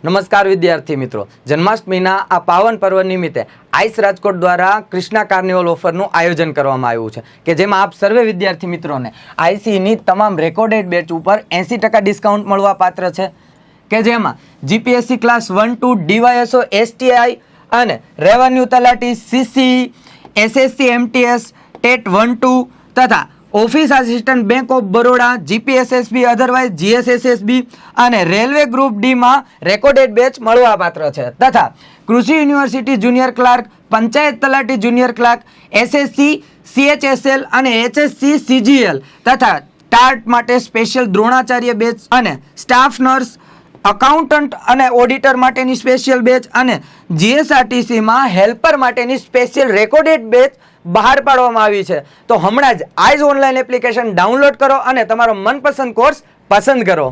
નમસ્કાર વિદ્યાર્થી મિત્રો, જન્માષ્ટમીના આ પાવન પર્વ નિમિત્તે આઈસ રાજકોટ દ્વારા કૃષ્ણા કાર્નિવલ ઓફરનું આયોજન કરવામાં આવ્યું છે કે જેમાં આપ સર્વે વિદ્યાર્થી મિત્રોને આઈસીની તમામ રેકોર્ડેડ બેચ ઉપર 80% ડિસ્કાઉન્ટ મળવા પાત્ર છે કે જેમાં જીપીએસસી ક્લાસ 1-2 ડીવાયએસઓ એસટીઆઈ અને રેવન્યુ તલાટી સીસી એસએસસી એમટીએસ ટેટ 1-2 તથા office assistant bank of Baroda GPSSB otherwise GSSSB અને રેલવે ગ્રુપ ડીમાં રેકોર્ડેડ બેચ મળવાપાત્ર છે તથા કૃષિ યુનિવર્સિટી જુનિયર ક્લાર્ક, પંચાયત તલાટી જુનિયર ક્લાર્ક, એસએસસી સીએચએસએલ અને એચએસસી સીજીએલ તથા ટાટ માટે સ્પેશિયલ દ્રોણાચાર્ય બેચ અને સ્ટાફ નર્સ, અકાઉન્ટન્ટ અને ઓડિટર માટેની સ્પેશિયલ બેચ અને જીએસઆરટીસીમાં હેલ્પર માટેની સ્પેશિયલ રેકોર્ડેડ બેચ બહાર પાડવામાં આવી છે। તો હમણાં જ આઈઝ ઓનલાઈન એપ્લિકેશન ડાઉનલોડ કરો અને તમારો મનપસંદ કોર્સ પસંદ કરો।